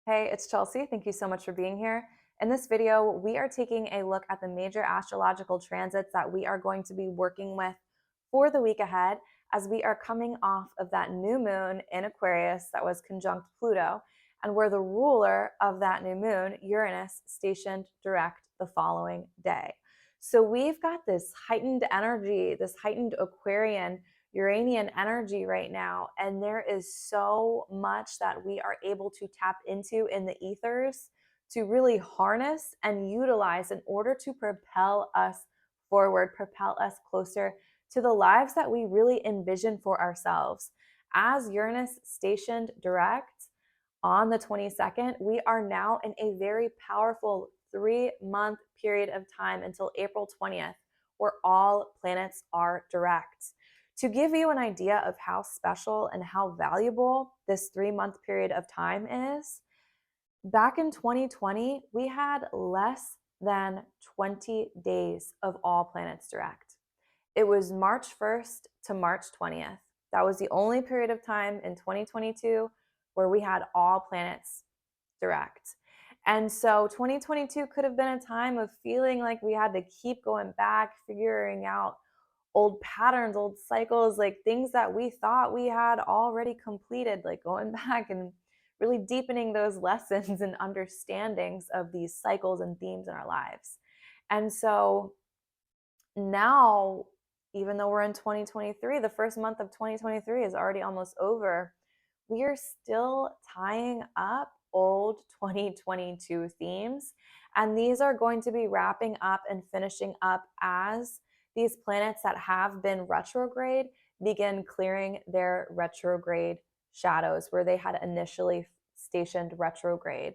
Hey, it's Chelsea. Thank you so much for being here. In this video, we are taking a look at the major astrological transits that we are going to be working with for the week ahead as we are coming off of that new moon in Aquarius that was conjunct Pluto, and where the ruler of that new moon, Uranus, stationed direct the following day. So we've got this heightened energy, this heightened Aquarian Uranian energy right now. And there is so much that we are able to tap into in the ethers to really harness and utilize in order to propel us forward, propel us closer to the lives that we really envision for ourselves. As Uranus stationed direct on the 22nd, we are now in a very powerful 3-month period of time until April 20th, where all planets are direct. To give you an idea of how special and how valuable this 3-month period of time is, back in 2020, we had less than 20 days of all planets direct. It was March 1st to March 20th. That was the only period of time in 2022 where we had all planets direct. And so 2022 could have been a time of feeling like we had to keep going back, figuring out old patterns, old cycles, like things that we thought we had already completed, like going back and really deepening those lessons and understandings of these cycles and themes in our lives. And so now, even though we're in 2023, the first month of 2023 is already almost over, we are still tying up old 2022 themes. And these are going to be wrapping up and finishing up as these planets that have been retrograde begin clearing their retrograde shadows where they had initially stationed retrograde.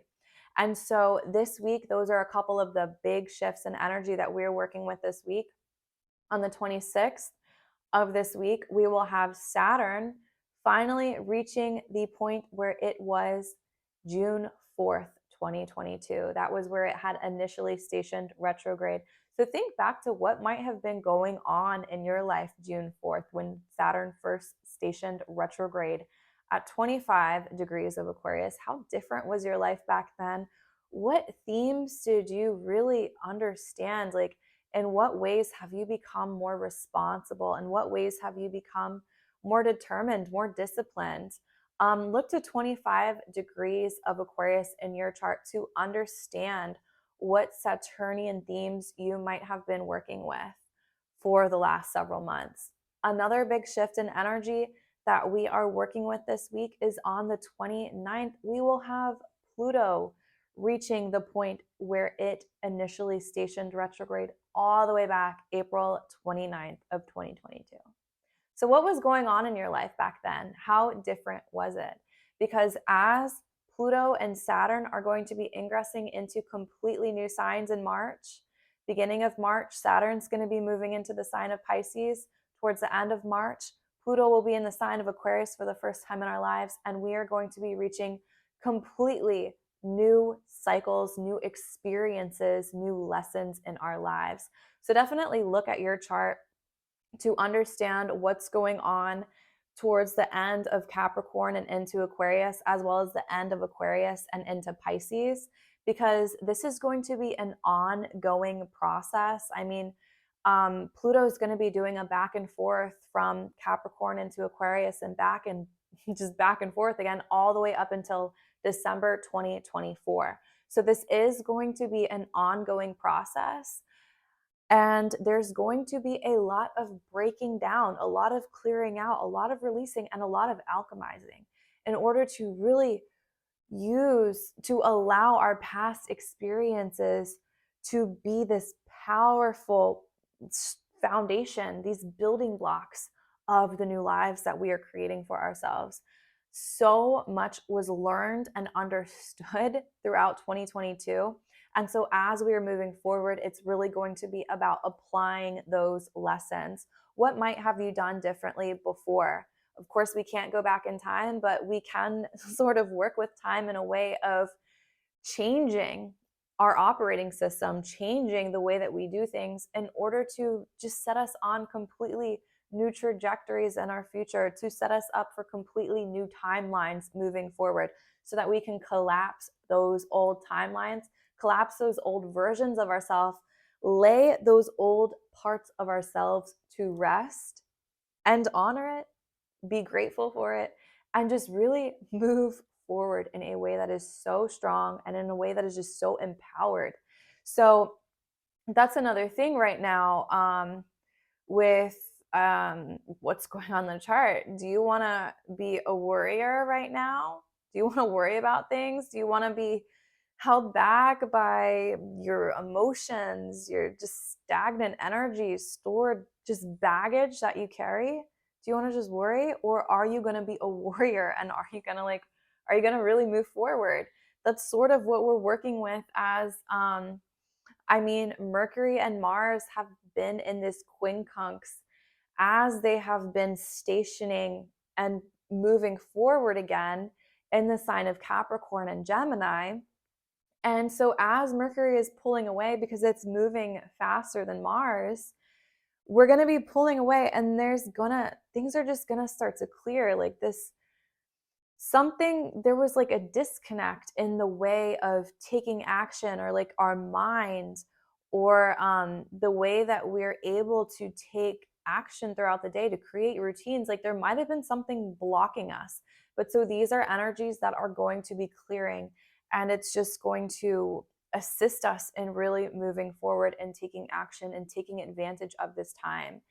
And so this week, those are a couple of the big shifts in energy that we're working with this week. On the 26th of this week, we will have Saturn finally reaching the point where it was June 4th, 2022. That was where it had initially stationed retrograde. So think back to what might have been going on in your life June 4th when Saturn first stationed retrograde at 25 degrees of Aquarius. How different was your life back then? What themes did you really understand? Like, in what ways have you become more responsible? In what ways have you become more determined, more disciplined? Look to 25 degrees of Aquarius in your chart to understand what Saturnian themes you might have been working with for the last several months. Another big shift in energy that we are working with this week is on the 29th. We will have Pluto reaching the point where it initially stationed retrograde all the way back April 29th of 2022. So what was going on in your life back then? How different was it? Because as Pluto and Saturn are going to be ingressing into completely new signs in March, beginning of March, Saturn's going to be moving into the sign of Pisces. Towards the end of March, Pluto will be in the sign of Aquarius for the first time in our lives, and we are going to be reaching completely new cycles, new experiences, new lessons in our lives. So definitely look at your chart to understand what's going on towards the end of Capricorn and into Aquarius, as well as the end of Aquarius and into Pisces, because this is going to be an ongoing process. I mean, Pluto is going to be doing a back and forth from Capricorn into Aquarius and back and just back and forth again, all the way up until December 2024. So this is going to be an ongoing process. And there's going to be a lot of breaking down, a lot of clearing out, a lot of releasing, and a lot of alchemizing in order to really to allow our past experiences to be this powerful foundation, these building blocks of the new lives that we are creating for ourselves. So much was learned and understood throughout 2022. And so as we are moving forward, it's really going to be about applying those lessons. What might have you done differently before? Of course, we can't go back in time, but we can sort of work with time in a way of changing our operating system, changing the way that we do things in order to just set us on completely new trajectories in our future, to set us up for completely new timelines moving forward. so that we can collapse those old timelines, collapse those old versions of ourselves, lay those old parts of ourselves to rest and honor it, be grateful for it, and just really move forward in a way that is so strong and in a way that is just so empowered. So that's another thing right now, with what's going on in the chart. Do you want to be a warrior right now? Do you want to worry about things? Do you want to be held back by your emotions, your just stagnant energy, stored just baggage that you carry? Do you want to just worry, or are you going to be a warrior, and are you going to really move forward? That's sort of what we're working with as Mercury and Mars have been in this quincunx as they have been stationing and moving forward again in the sign of Capricorn and Gemini. And so, as Mercury is pulling away because it's moving faster than Mars, we're going to be pulling away, and things are just going to start to clear. Like there was like a disconnect in the way of taking action, or like our mind, or the way that we're able to take action throughout the day to create routines. Like there might have been something blocking us, but so these are energies that are going to be clearing, and it's just going to assist us in really moving forward and taking action and taking advantage of this time.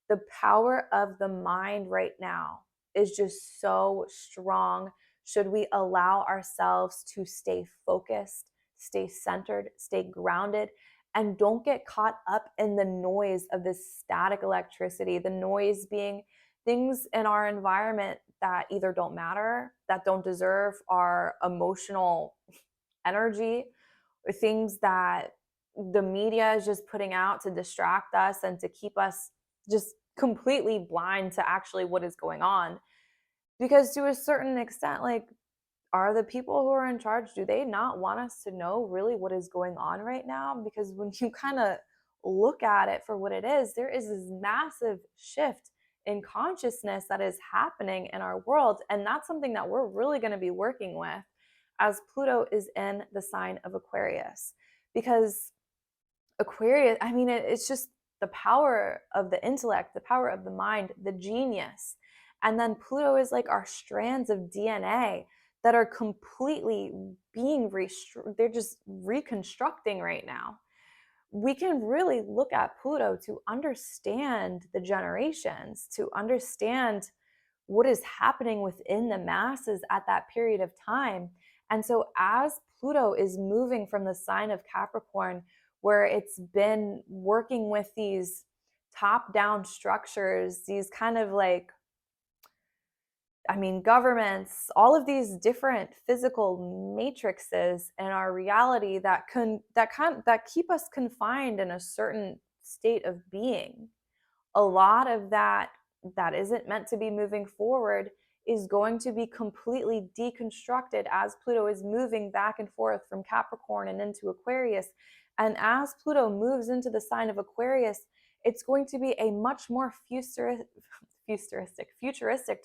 The power of the mind right now is just so strong. Should we allow ourselves to stay focused, stay centered, stay grounded, and don't get caught up in the noise of this static electricity, the noise being things in our environment that either don't matter, that don't deserve our emotional energy, or things that the media is just putting out to distract us and to keep us just completely blind to actually what is going on. Because to a certain extent, like, are the people who are in charge, do they not want us to know really what is going on right now? Because when you kind of look at it for what it is, there is this massive shift in consciousness that is happening in our world. And that's something that we're really going to be working with as Pluto is in the sign of Aquarius. Because Aquarius, it's just the power of the intellect, the power of the mind, the genius. And then Pluto is like our strands of DNA that are completely they're just reconstructing right now. We can really look at Pluto to understand the generations, to understand what is happening within the masses at that period of time. And so, as Pluto is moving from the sign of Capricorn, where it's been working with these top down structures, these kind of like, governments, all of these different physical matrices in our reality that keep us confined in a certain state of being. A lot of that isn't meant to be moving forward is going to be completely deconstructed as Pluto is moving back and forth from Capricorn and into Aquarius. And as Pluto moves into the sign of Aquarius, it's going to be a much more futuristic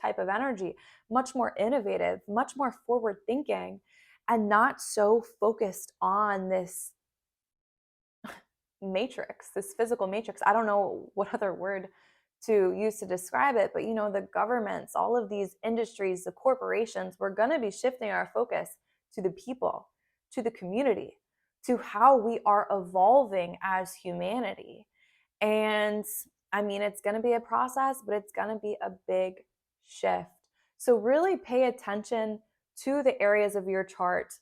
type of energy, much more innovative, much more forward thinking, and not so focused on this matrix, this physical matrix. I don't know what other word to use to describe it, but the governments, all of these industries, the corporations, we're going to be shifting our focus to the people, to the community, to how we are evolving as humanity. And it's going to be a process, but it's going to be a big shift. So really pay attention to the areas of your chart,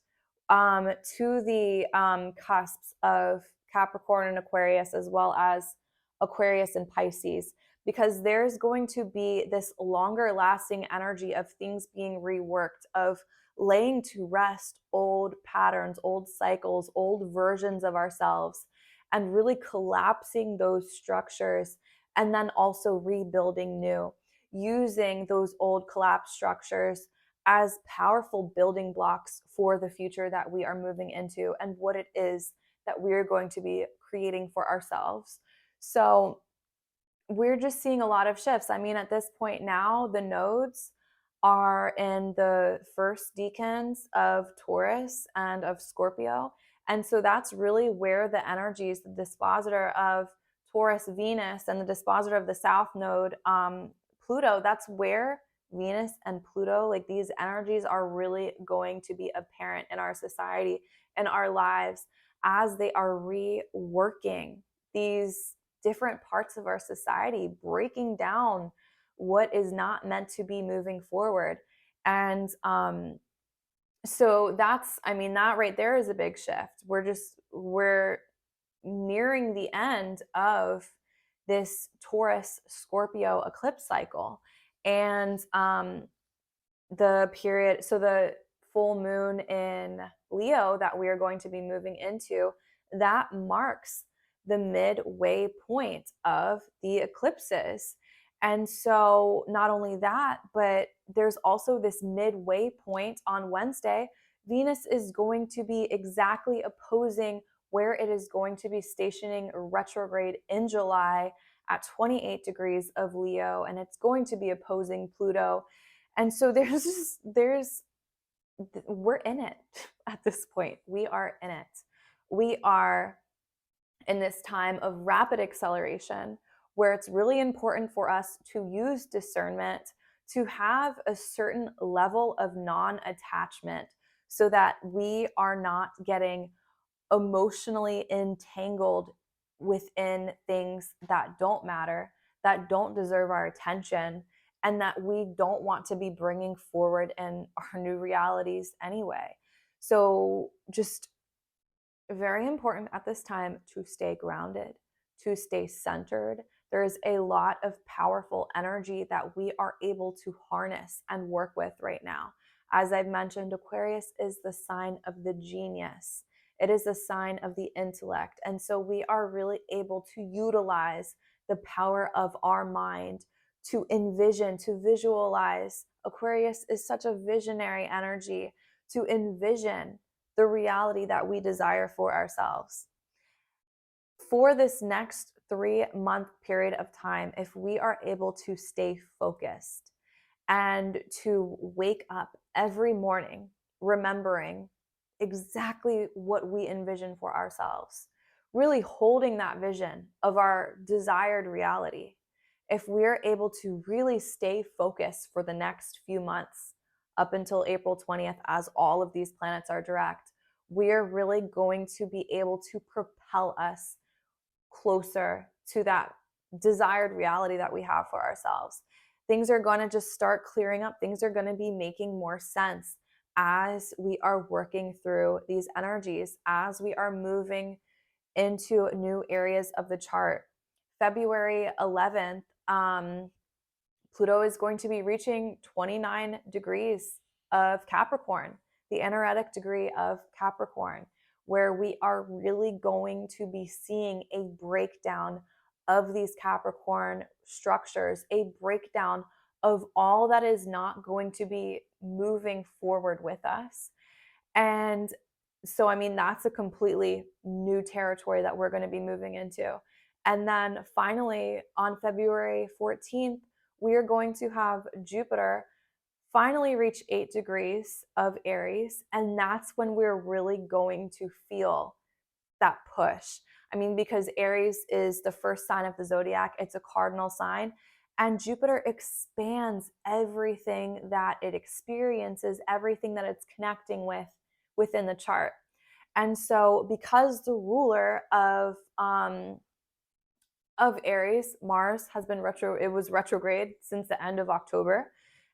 to the cusps of Capricorn and Aquarius, as well as Aquarius and Pisces, because there's going to be this longer lasting energy of things being reworked, of laying to rest old patterns, old cycles, old versions of ourselves, and really collapsing those structures, and then also rebuilding new, using those old collapsed structures as powerful building blocks for the future that we are moving into and what it is that we're going to be creating for ourselves. So we're just seeing a lot of shifts. At this point now, the nodes are in the first decans of Taurus and of Scorpio. And so that's really where the energies, the dispositor of Taurus, Venus, and the dispositor of the South Node, Pluto, that's where Venus and Pluto, like these energies are really going to be apparent in our society, in our lives, as they are reworking these different parts of our society, breaking down what is not meant to be moving forward. And so that's, I mean, that right there is a big shift. We're nearing the end of this Taurus Scorpio eclipse cycle. And the period, so the full moon in Leo that we are going to be moving into, that marks the midway point of the eclipses. And so, not only that, but there's also this midway point on Wednesday. Venus is going to be exactly opposing where it is going to be stationing retrograde in July at 28 degrees of Leo, and it's going to be opposing Pluto. And so we're in it at this point. We are in it. We are in this time of rapid acceleration where it's really important for us to use discernment, to have a certain level of non-attachment so that we are not getting emotionally entangled within things that don't matter, that don't deserve our attention, and that we don't want to be bringing forward in our new realities anyway. So, just very important at this time to stay grounded, to stay centered. There is a lot of powerful energy that we are able to harness and work with right now. As I've mentioned, Aquarius is the sign of the genius. It is a sign of the intellect. And so we are really able to utilize the power of our mind to envision, to visualize. Aquarius is such a visionary energy, to envision the reality that we desire for ourselves. For this next 3-month period of time, if we are able to stay focused and to wake up every morning remembering exactly what we envision for ourselves, really holding that vision of our desired reality, if we're able to really stay focused for the next few months up until April 20th, as all of these planets are direct, we're really going to be able to propel us closer to that desired reality that we have for ourselves. Things are going to just start clearing up. Things are going to be making more sense as we are working through these energies, as we are moving into new areas of the chart. February 11th, Pluto is going to be reaching 29 degrees of Capricorn, the anaretic degree of Capricorn, where we are really going to be seeing a breakdown of these Capricorn structures, a breakdown of all that is not going to be moving forward with us. And so, I mean, that's a completely new territory that we're going to be moving into. And then finally, on February 14th, we are going to have Jupiter finally reach 8 degrees of Aries. And that's when we're really going to feel that push. I mean, because Aries is the first sign of the zodiac, it's a cardinal sign. And Jupiter expands everything that it experiences, everything that it's connecting with within the chart. And so, because the ruler of Aries, Mars, has been it was retrograde since the end of October,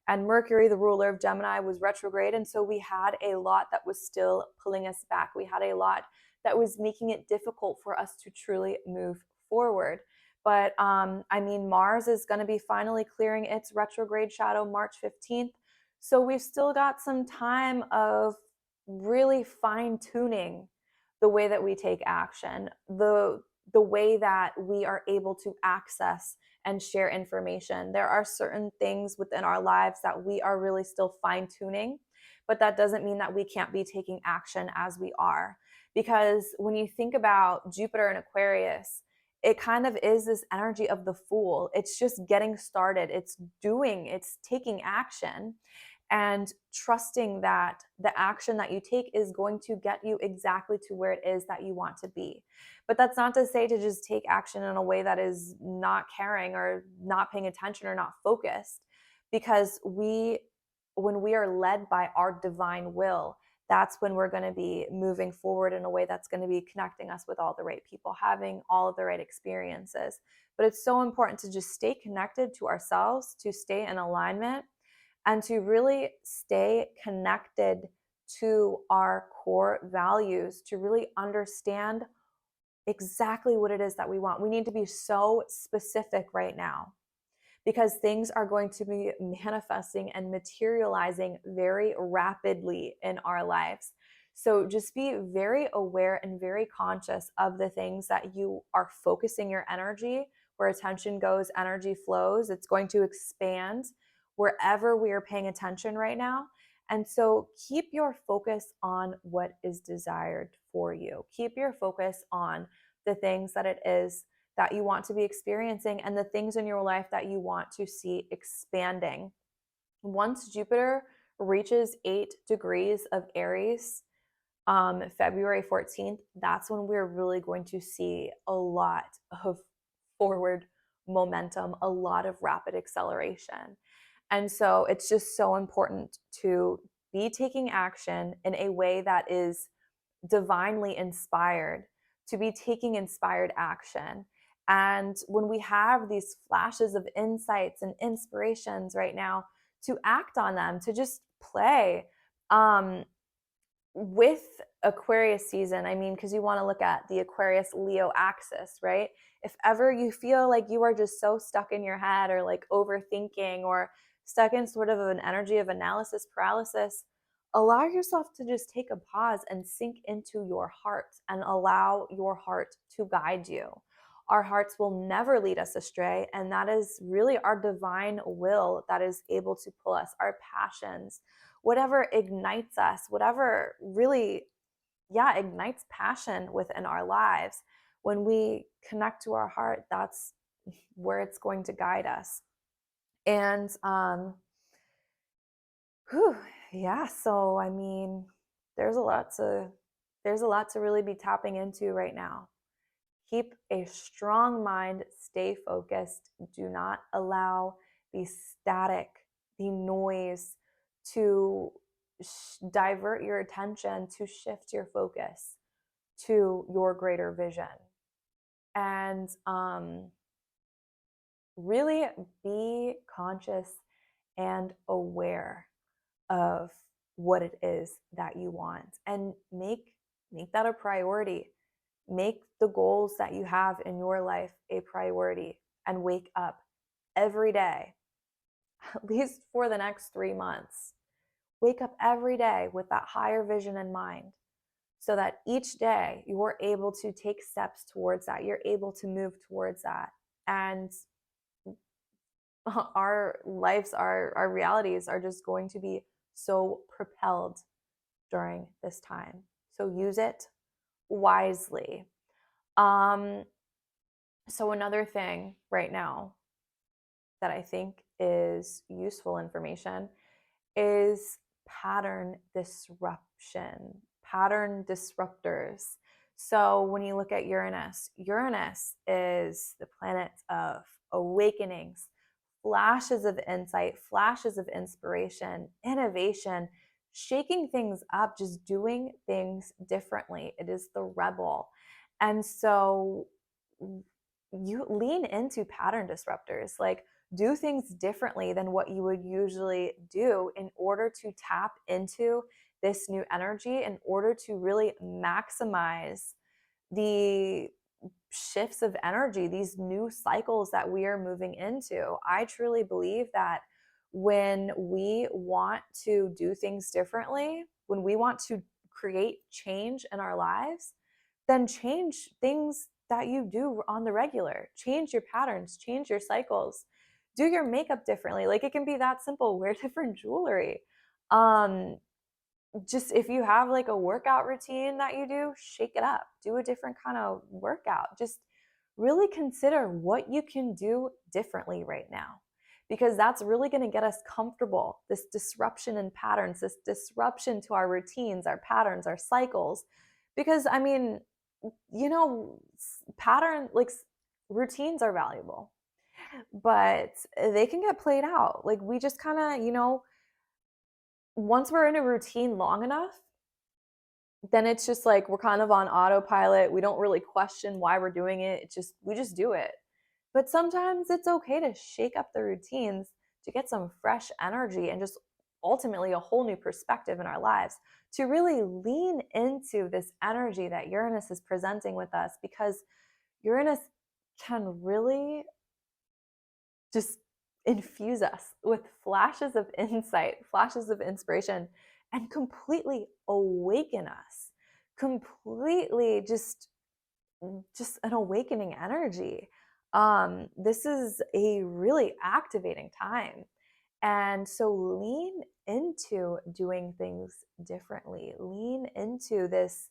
and Mercury, the ruler of Gemini, was retrograde. And so we had a lot that was still pulling us back. We had a lot that was making it difficult for us to truly move forward. But I mean, Mars is going to be finally clearing its retrograde shadow March 15th. So we've still got some time of really fine-tuning the way that we take action, the way that we are able to access and share information. There are certain things within our lives that we are really still fine-tuning, but that doesn't mean that we can't be taking action as we are. Because when you think about Jupiter and Aquarius, it kind of is this energy of the fool. It's just getting started. It's doing, it's taking action and trusting that the action that you take is going to get you exactly to where it is that you want to be. But that's not to say to just take action in a way that is not caring or not paying attention or not focused, because when we are led by our divine will, that's when we're going to be moving forward in a way that's going to be connecting us with all the right people, having all of the right experiences. But it's so important to just stay connected to ourselves, to stay in alignment, and to really stay connected to our core values, to really understand exactly what it is that we want. We need to be so specific right now, because things are going to be manifesting and materializing very rapidly in our lives. So just be very aware and very conscious of the things that you are focusing your energy. Where attention goes, energy flows. It's going to expand wherever we are paying attention right now. And so keep your focus on what is desired for you. Keep your focus on the things that it is that you want to be experiencing and the things in your life that you want to see expanding. Once Jupiter reaches 8 degrees of Aries, February 14th, that's when we're really going to see a lot of forward momentum, a lot of rapid acceleration. And so it's just so important to be taking action in a way that is divinely inspired, to be taking inspired action. And when we have these flashes of insights and inspirations right now, to act on them, to just play. With Aquarius season, I mean, because you want to look at the Aquarius Leo axis, right? If ever you feel like you are just so stuck in your head or like overthinking or stuck in sort of an energy of analysis paralysis, allow yourself to just take a pause and sink into your heart and allow your heart to guide you. Our hearts will never lead us astray, and that is really our divine will that is able to pull us, our passions, whatever ignites us, whatever really, yeah, ignites passion within our lives. When we connect to our heart, that's where it's going to guide us. And yeah, so I mean, there's a lot to really be tapping into right now. Keep a strong mind, stay focused. Do not allow the static, the noise to divert your attention, to shift your focus to your greater vision. And really be conscious and aware of what it is that you want, and make that a priority. Make the goals that you have in your life a priority, and wake up every day, at least for the next 3 months. Wake up every day with that higher vision in mind, so that each day you're able to take steps towards that. You're able to move towards that. And our lives, our realities are just going to be so propelled during this time. So use it wisely. So another thing right now that I think is useful information is pattern disruption, pattern disruptors. So when you look at Uranus, Uranus is the planet of awakenings, flashes of insight, flashes of inspiration, innovation, shaking things up, just doing things differently. It is the rebel. And so you lean into pattern disruptors, like do things differently than what you would usually do in order to tap into this new energy, in order to really maximize the shifts of energy, these new cycles that we are moving into. I truly believe that when we want to do things differently, when we want to create change in our lives, then change things that you do on the regular. Change your patterns, change your cycles, do your makeup differently. Like, it can be that simple. Wear different jewelry. Just if you have like a workout routine that you do, shake it up. Do a different kind of workout. Just really consider what you can do differently right now, because that's really going to get us comfortable. This disruption in patterns, this disruption to our routines, our patterns, our cycles. Because I mean, pattern like routines are valuable, but they can get played out. Like we just kind of, once we're in a routine long enough, then it's just like we're kind of on autopilot. We don't really question why we're doing it. We just do it. But sometimes it's okay to shake up the routines to get some fresh energy and just ultimately a whole new perspective in our lives, to really lean into this energy that Uranus is presenting with us, because Uranus can really just infuse us with flashes of insight, flashes of inspiration, and completely awaken us. Completely just an awakening energy. This is a really activating time. And so lean into doing things differently. Lean into this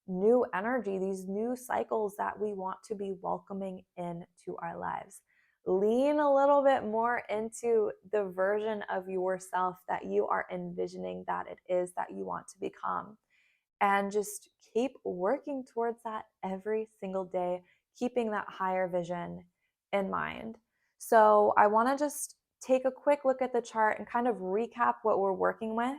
new energy, these new cycles that we want to be welcoming into our lives. Lean a little bit more into the version of yourself that you are envisioning that it is that you want to become. And just keep working towards that every single day, keeping that higher vision in mind. So I want to just take a quick look at the chart and kind of recap what we're working with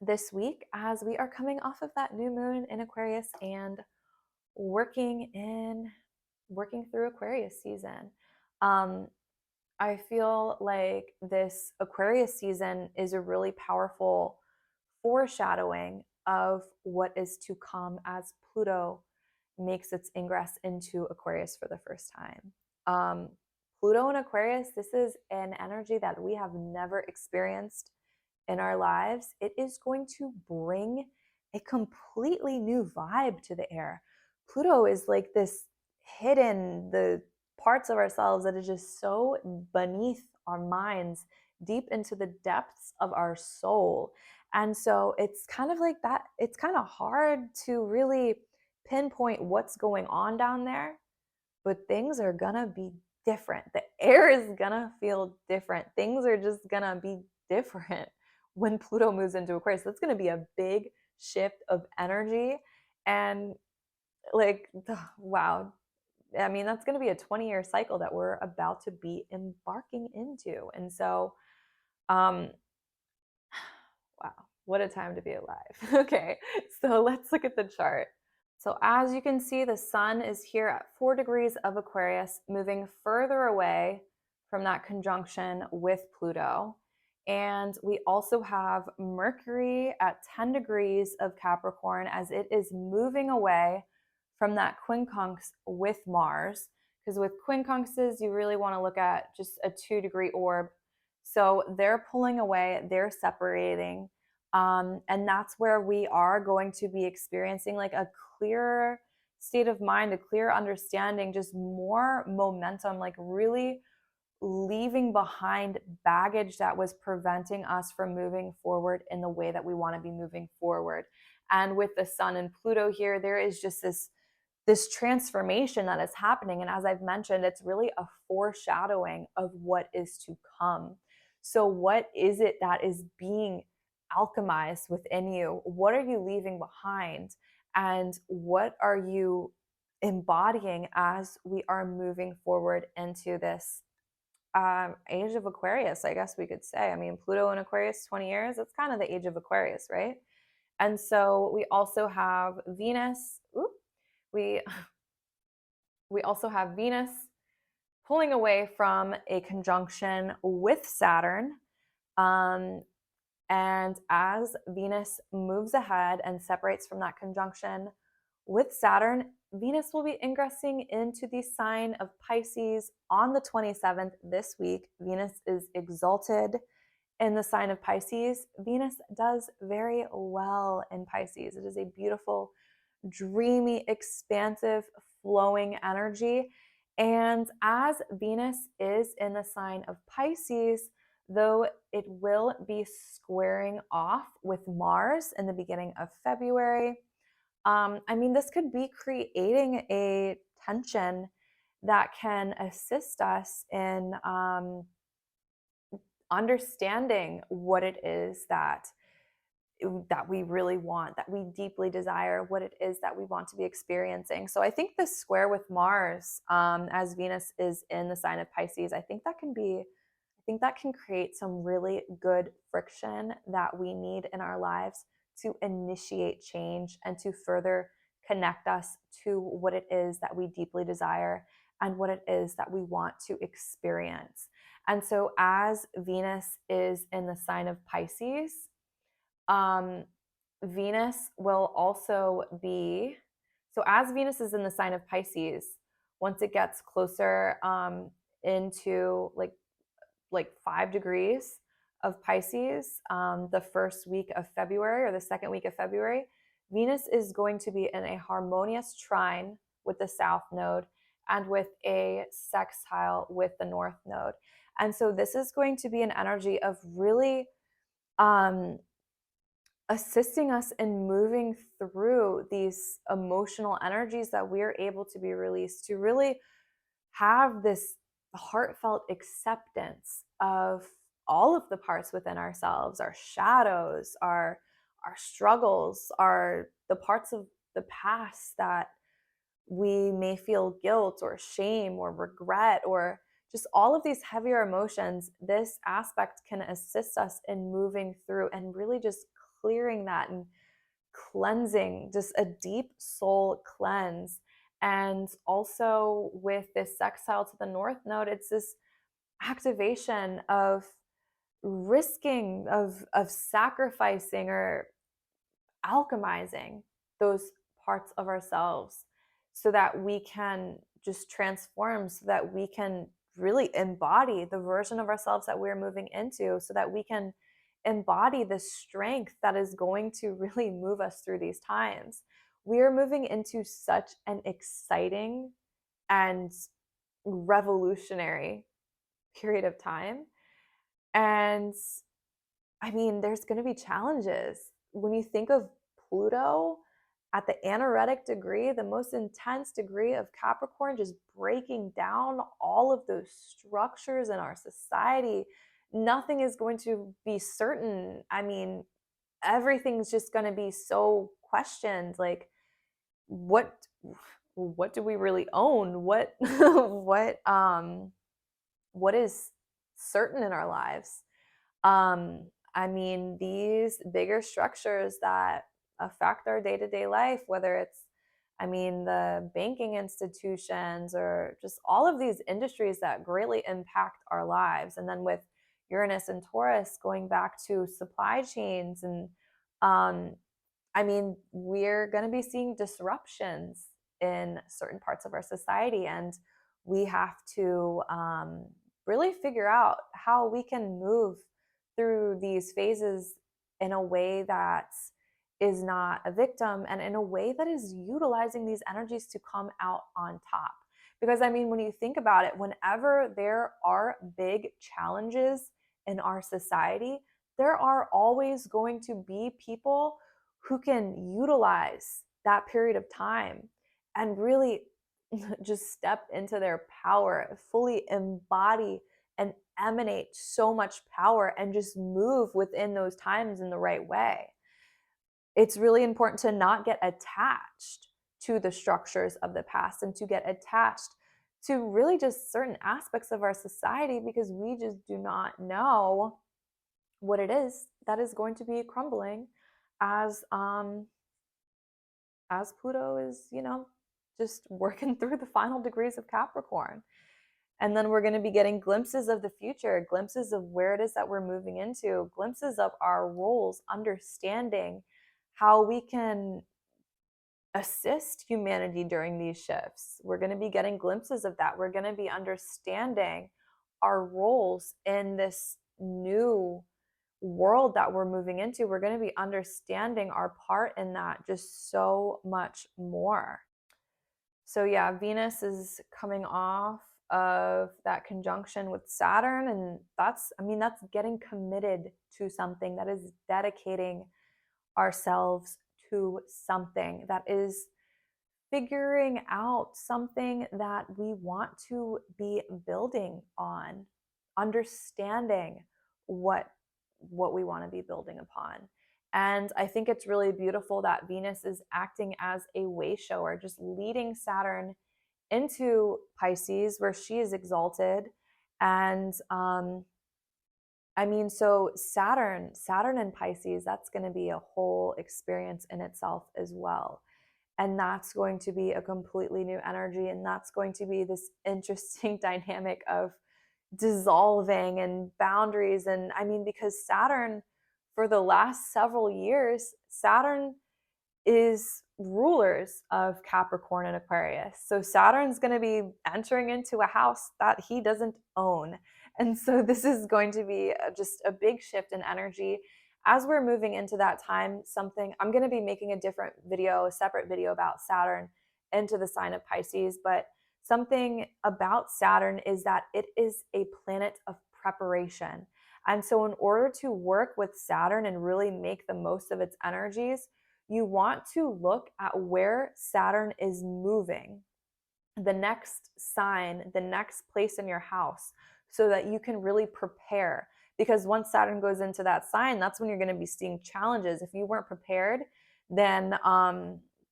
this week, as we are coming off of that new moon in Aquarius and working through Aquarius season. I feel like this Aquarius season is a really powerful foreshadowing of what is to come as Pluto makes its ingress into Aquarius for the first time. Pluto and Aquarius, this is an energy that we have never experienced in our lives. It is going to bring a completely new vibe to the air. Pluto is like this hidden, the parts of ourselves that is just so beneath our minds, deep into the depths of our soul. And so it's kind of like that. It's kind of hard to really pinpoint what's going on down there, but things are gonna be different. The air is gonna feel different. Things are just gonna be different when Pluto moves into Aquarius. That's gonna be a big shift of energy. And like, wow. I mean, that's going to be a 20-year cycle that we're about to be embarking into. And so, wow, what a time to be alive. Okay, so let's look at the chart. So as you can see, the sun is here at 4 degrees of Aquarius, moving further away from that conjunction with Pluto. And we also have Mercury at 10 degrees of Capricorn, as it is moving away from that quincunx with Mars. Because with quincunxes, you really want to look at just a 2-degree orb. So they're pulling away, they're separating. And that's where we are going to be experiencing like a clearer state of mind, a clear understanding, just more momentum, like really leaving behind baggage that was preventing us from moving forward in the way that we want to be moving forward. And with the sun and Pluto here, there is just this transformation that is happening. And as I've mentioned, it's really a foreshadowing of what is to come. So what is it that is being alchemized within you? What are you leaving behind? And what are you embodying as we are moving forward into this age of Aquarius, I guess we could say. I mean, Pluto in Aquarius, 20 years, it's kind of the age of Aquarius, right? And so we also have Venus. We we also have Venus pulling away from a conjunction with Saturn. And as Venus moves ahead and separates from that conjunction with Saturn, Venus will be ingressing into the sign of Pisces on the 27th this week. Venus is exalted in the sign of Pisces. Venus does very well in Pisces. It is a beautiful, dreamy, expansive, flowing energy. And as Venus is in the sign of Pisces, though it will be squaring off with Mars in the beginning of February, I mean, this could be creating a tension that can assist us in understanding what it is that we really want, that we deeply desire, what it is that we want to be experiencing. So I think the square with Mars, as Venus is in the sign of Pisces, I think that can create some really good friction that we need in our lives to initiate change and to further connect us to what it is that we deeply desire and what it is that we want to experience. And so, as Venus is in the sign of Pisces, um, Venus will also be, so as Venus is in the sign of Pisces, once it gets closer into like 5 degrees of Pisces, the first week of February or the second week of February, Venus is going to be in a harmonious trine with the South Node and with a sextile with the North Node. And so this is going to be an energy of really assisting us in moving through these emotional energies that we're able to be released, to really have this heartfelt acceptance of all of the parts within ourselves, our shadows, our struggles, our the parts of the past that we may feel guilt or shame or regret or just all of these heavier emotions. This aspect can assist us in moving through and really just clearing that and cleansing, just a deep soul cleanse. And also with this sextile to the North Node, it's this activation of risking, of sacrificing or alchemizing those parts of ourselves so that we can just transform, so that we can really embody the version of ourselves that we're moving into, so that we can embody the strength that is going to really move us through these times. We are moving into such an exciting and revolutionary period of time. And I mean, there's going to be challenges. When you think of Pluto at the anaretic degree, the most intense degree of Capricorn, just breaking down all of those structures in our society, nothing is going to be certain. I mean, everything's just going to be so questioned. Like, what do we really own? What is certain in our lives? I mean, these bigger structures that affect our day-to-day life, whether it's, I mean, the banking institutions or just all of these industries that greatly impact our lives. And then with Uranus and Taurus going back to supply chains and I mean, we're going to be seeing disruptions in certain parts of our society, and we have to really figure out how we can move through these phases in a way that is not a victim and in a way that is utilizing these energies to come out on top. Because, I mean, when you think about it, whenever there are big challenges in our society, there are always going to be people who can utilize that period of time and really just step into their power, fully embody and emanate so much power and just move within those times in the right way. It's really important to not get attached to the structures of the past and to get attached to really just certain aspects of our society because we just do not know what it is that is going to be crumbling as Pluto is, just working through the final degrees of Capricorn. And then we're going to be getting glimpses of the future, glimpses of where it is that we're moving into, glimpses of our roles, understanding how we can assist humanity during these shifts. We're going to be getting glimpses of that. We're going to be understanding our roles in this new world that we're moving into. We're going to be understanding our part in that just so much more. So yeah, Venus is coming off of that conjunction with Saturn, and that's getting committed to something, that is dedicating ourselves to something, that is figuring out something that we want to be building on, understanding what we want to be building upon. And I think it's really beautiful that Venus is acting as a way shower, just leading Saturn into Pisces, where she is exalted. And I mean, so Saturn and Pisces, that's going to be a whole experience in itself as well. And that's going to be a completely new energy. And that's going to be this interesting dynamic of dissolving and boundaries. And I mean, because Saturn, for the last several years, Saturn is rulers of Capricorn and Aquarius. So Saturn's going to be entering into a house that he doesn't own. And so this is going to be just a big shift in energy as we're moving into that time. Something I'm going to be making a different video, a separate video about Saturn into the sign of Pisces, but something about Saturn is that it is a planet of preparation. And so in order to work with Saturn and really make the most of its energies, you want to look at where Saturn is moving, the next sign, the next place in your house, so that you can really prepare. Because once Saturn goes into that sign, that's when you're going to be seeing challenges. If you weren't prepared, then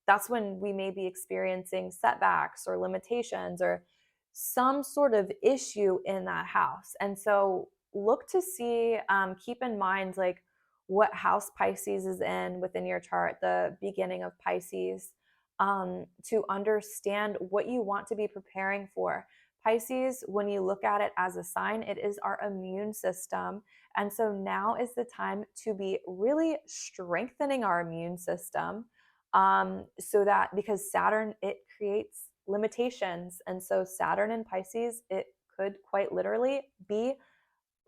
that's when we may be experiencing setbacks or limitations or some sort of issue in that house. And so look to see, keep in mind, like, what house Pisces is in within your chart, the beginning of Pisces, to understand what you want to be preparing for. Pisces, when you look at it as a sign, it is our immune system. And so now is the time to be really strengthening our immune system, so that, because Saturn, it creates limitations. And so Saturn in Pisces, it could quite literally be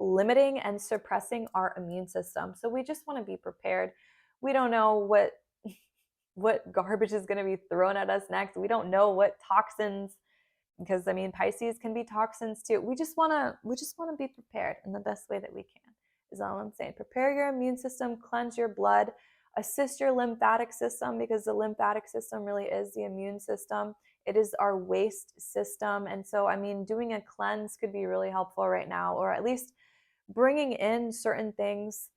limiting and suppressing our immune system. So we just want to be prepared. We don't know what garbage is going to be thrown at us next. We don't know what toxins, because I mean, Pisces can be toxins too. We just want to be prepared in the best way that we can, is all I'm saying. Prepare your immune system, cleanse your blood, assist your lymphatic system, because the lymphatic system really is the immune system. It is our waste system. And so, I mean, doing a cleanse could be really helpful right now, or at least bringing in certain things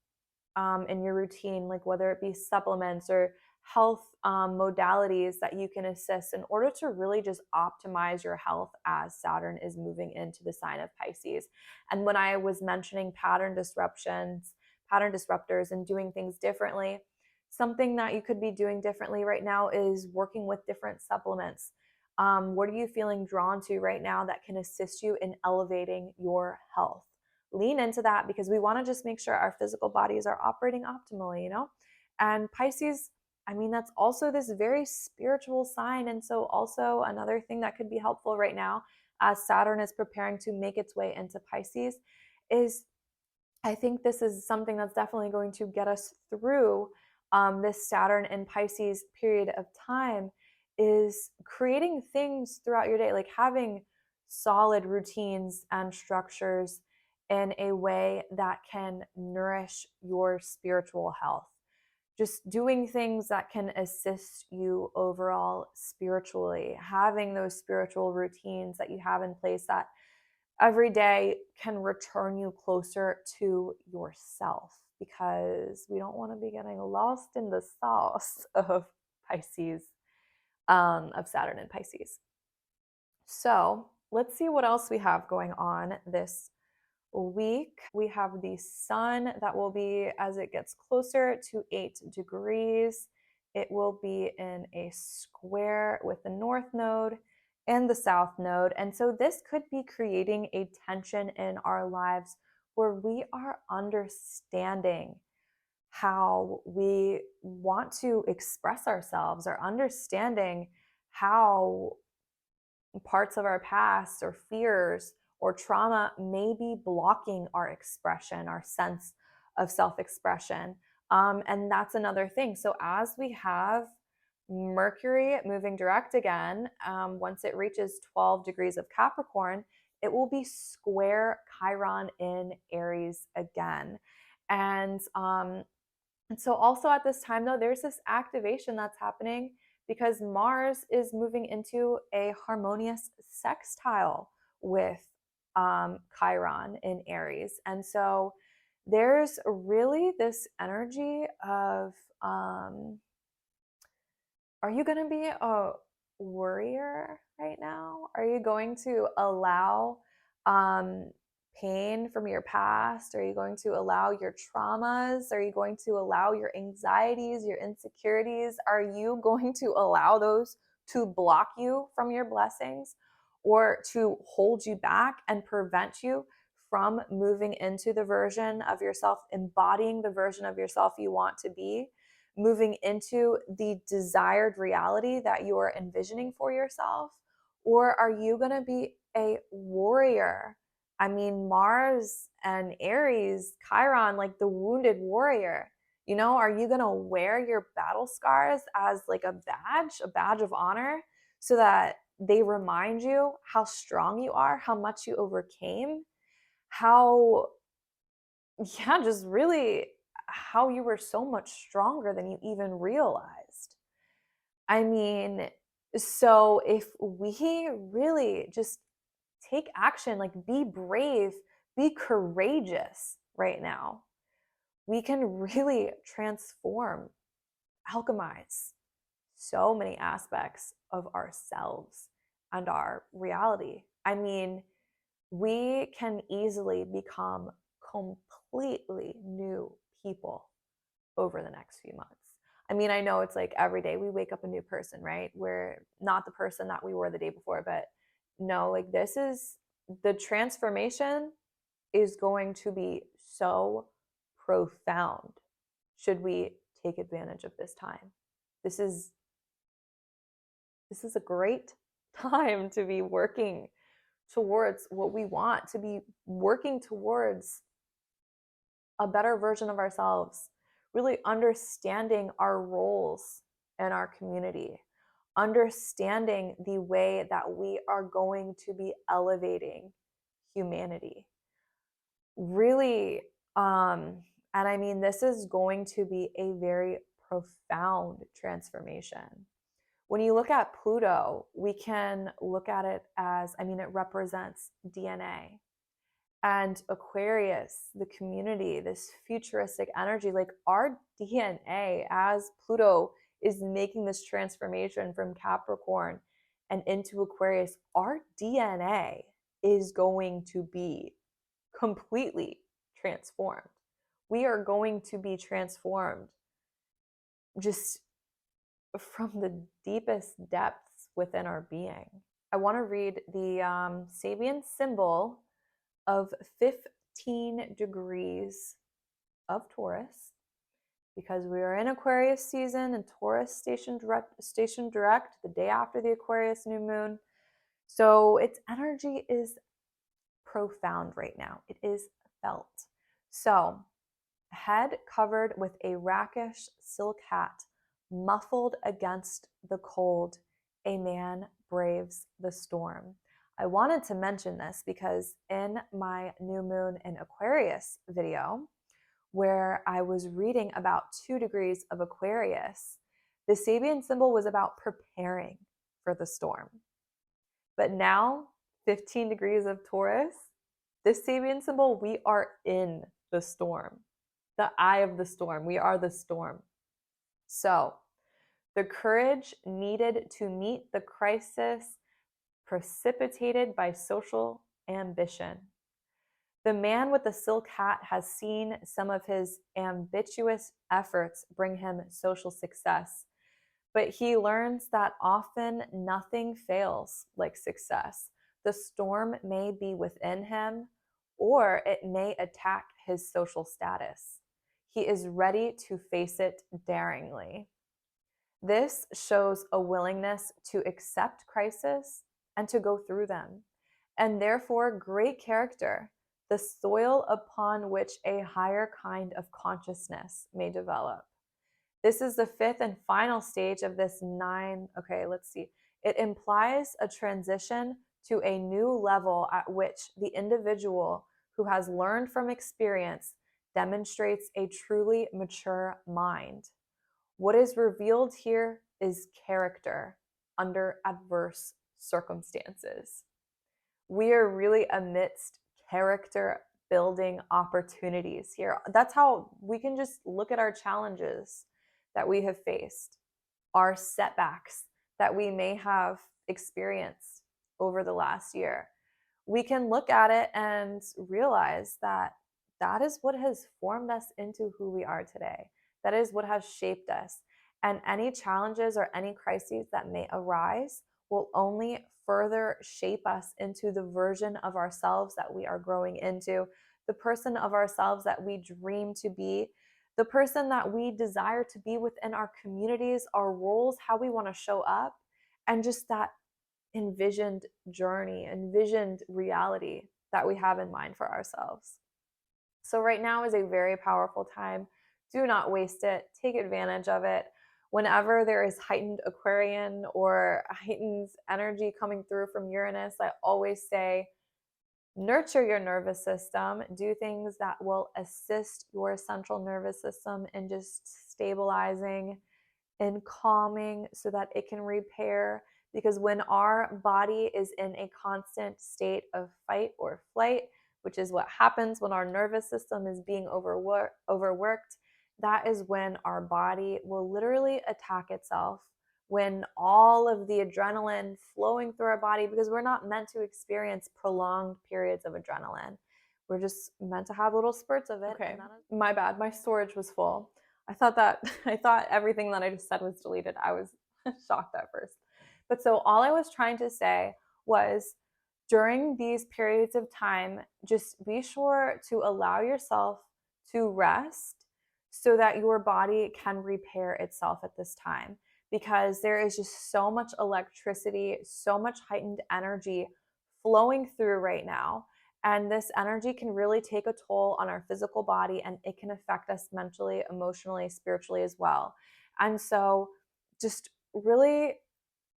in your routine, like whether it be supplements or health modalities that you can assist in order to really just optimize your health as Saturn is moving into the sign of Pisces. And when I was mentioning pattern disruptors, and doing things differently, something that you could be doing differently right now is working with different supplements. What are you feeling drawn to right now that can assist you in elevating your health? Lean into that, because we want to just make sure our physical bodies are operating optimally, you know? And Pisces, I mean, that's also this very spiritual sign. And so, also another thing that could be helpful right now as Saturn is preparing to make its way into Pisces is, I think this is something that's definitely going to get us through this Saturn and Pisces period of time, is creating things throughout your day, like having solid routines and structures in a way that can nourish your spiritual health. Just doing things that can assist you overall spiritually, having those spiritual routines that you have in place that every day can return you closer to yourself, because we don't want to be getting lost in the sauce of Pisces, of Saturn and Pisces. So let's see what else we have going on this week. We have the sun that will be, as it gets closer to 8 degrees, it will be in a square with the north node and the south node. And so this could be creating a tension in our lives where we are understanding how we want to express ourselves, or understanding how parts of our past or fears or trauma may be blocking our expression, our sense of self-expression. And that's another thing. So as we have Mercury moving direct again, once it reaches 12 degrees of Capricorn, it will be square Chiron in Aries again. And so also at this time, though, there's this activation that's happening because Mars is moving into a harmonious sextile with Chiron in Aries. And so there's really this energy of are you going to be a worrier right now? Are you going to allow um, pain from your past? Are you going to allow your traumas? Are you going to allow your anxieties, your insecurities? Are you going to allow those to block you from your blessings or to hold you back and prevent you from moving into the version of yourself, embodying the version of yourself you want to be? Moving into the desired reality that you are envisioning for yourself? Or are you going to be a warrior? I mean, Mars and Aries, Chiron, like the wounded warrior. You know, are you going to wear your battle scars as like a badge of honor, so that they remind you how strong you are, how much you overcame, how, yeah, just really how you were so much stronger than you even realized. I mean, so if we really just take action, like be brave, be courageous right now, we can really transform, alchemize so many aspects of ourselves and our reality. I mean, we can easily become completely new people over the next few months. I mean, I know it's like every day we wake up a new person, right? We're not the person that we were the day before, but no, like this is the transformation is going to be so profound should we take advantage of this time. This is a great time to be working towards what we want, to be working towards a better version of ourselves, really understanding our roles in our community, understanding the way that we are going to be elevating humanity. Really, and I mean, this is going to be a very profound transformation. When you look at Pluto, we can look at it as, I mean, it represents DNA. And Aquarius, the community, this futuristic energy, like our DNA as Pluto is making this transformation from Capricorn and into Aquarius, our DNA is going to be completely transformed. We are going to be transformed just from the deepest depths within our being. I want to read the Sabian symbol of 15 degrees of Taurus, because we are in Aquarius season and Taurus stationed direct the day after the Aquarius new moon. So its energy is profound right now. It is felt. So, head covered with a rakish silk hat, muffled against the cold, a man braves the storm. I wanted to mention this because in my new moon in Aquarius video, where I was reading about 2 degrees of Aquarius, the Sabian symbol was about preparing for the storm. But now, 15 degrees of Taurus, this Sabian symbol, we are in the storm, the eye of the storm. We are the storm. So, the courage needed to meet the crisis precipitated by social ambition. The man with the silk hat has seen some of his ambitious efforts bring him social success, but he learns that often nothing fails like success. The storm may be within him, or it may attack his social status. He is ready to face it daringly. This shows a willingness to accept crisis and to go through them, and therefore great character, the soil upon which a higher kind of consciousness may develop. This is the 5th and final stage of this 9. Okay, let's see. It implies a transition to a new level at which the individual who has learned from experience demonstrates a truly mature mind. What is revealed here is character under adverse circumstances. We are really amidst character building opportunities here. That's how we can just look at our challenges that we have faced, our setbacks that we may have experienced over the last year. We can look at it and realize that that is what has formed us into who we are today. That is what has shaped us. And any challenges or any crises that may arise will only further shape us into the version of ourselves that we are growing into, the person of ourselves that we dream to be, the person that we desire to be within our communities, our roles, how we want to show up, and just that envisioned journey, envisioned reality that we have in mind for ourselves. So, right now is a very powerful time. Do not waste it, take advantage of it. Whenever there is heightened Aquarian or heightened energy coming through from Uranus, I always say, nurture your nervous system, do things that will assist your central nervous system in just stabilizing and calming so that it can repair. Because when our body is in a constant state of fight or flight, which is what happens when our nervous system is being overworked, that is when our body will literally attack itself. When all of the adrenaline flowing through our body, because we're not meant to experience prolonged periods of adrenaline. We're just meant to have little spurts of it. Okay, my bad. My storage was full. I thought everything that I just said was deleted. I was shocked at first. But so all I was trying to say was, during these periods of time, just be sure to allow yourself to rest so that your body can repair itself at this time. Because there is just so much electricity, so much heightened energy flowing through right now. And this energy can really take a toll on our physical body, and it can affect us mentally, emotionally, spiritually as well. And so just really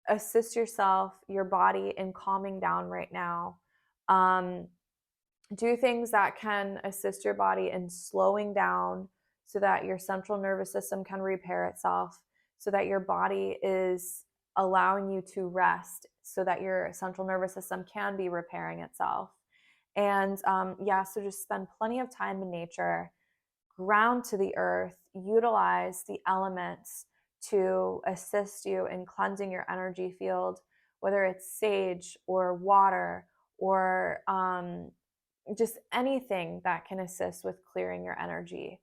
assist yourself, your body, in calming down right now. Do things that can assist your body in slowing down so that your central nervous system can repair itself, so that your body is allowing you to rest, so that your central nervous system can be repairing itself. And so just spend plenty of time in nature, ground to the earth, utilize the elements to assist you in cleansing your energy field, whether it's sage or water or just anything that can assist with clearing your energy,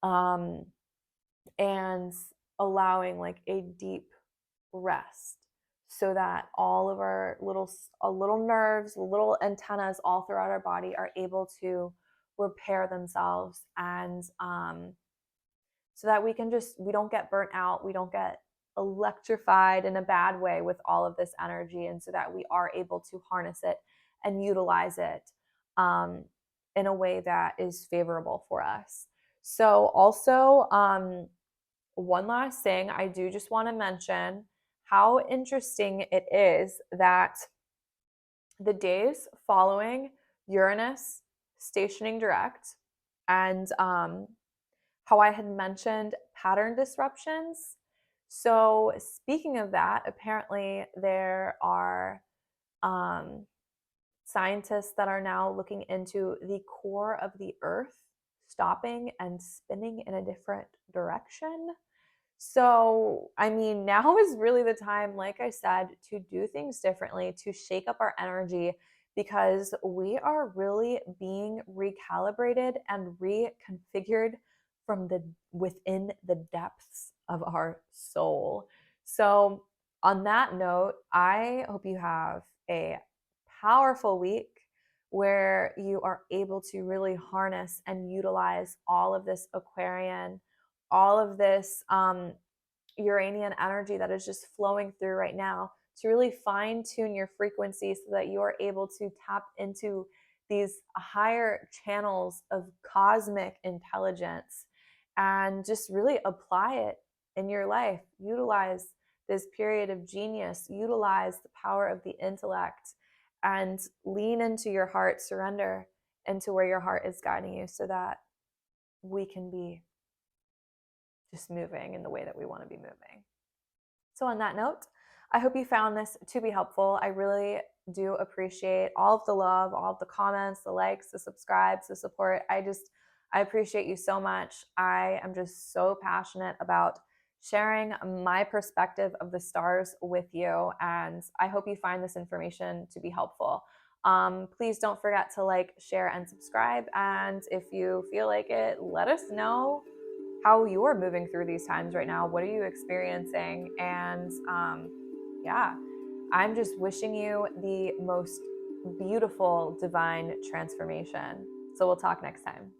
and allowing like a deep rest so that all of our little nerves, little antennas all throughout our body are able to repair themselves, and so that we don't get burnt out, we don't get electrified in a bad way with all of this energy, and so that we are able to harness it and utilize it in a way that is favorable for us. So also, one last thing, I do just want to mention how interesting it is that the days following Uranus stationing direct, and how I had mentioned pattern disruptions. So speaking of that, apparently there are scientists that are now looking into the core of the Earth stopping and spinning in a different direction. So, I mean, now is really the time, like I said, to do things differently, to shake up our energy, because we are really being recalibrated and reconfigured from within the depths of our soul. So, on that note, I hope you have a powerful week where you are able to really harness and utilize all of this Aquarian, all of this Uranian energy that is just flowing through right now, to really fine tune your frequency so that you are able to tap into these higher channels of cosmic intelligence and just really apply it in your life. Utilize this period of genius, utilize the power of the intellect, and lean into your heart, surrender into where your heart is guiding you, so that we can be just moving in the way that we want to be moving. So, on that note, I hope you found this to be helpful. I really do appreciate all of the love, all of the comments, the likes, the subscribes, the support. I appreciate you so much. I am just so passionate about sharing my perspective of the stars with you, and I hope you find this information to be helpful. Please don't forget to like, share, and subscribe. And if you feel like it, let us know how you're moving through these times right now. What are you experiencing? And yeah, I'm just wishing you the most beautiful divine transformation. So we'll talk next time.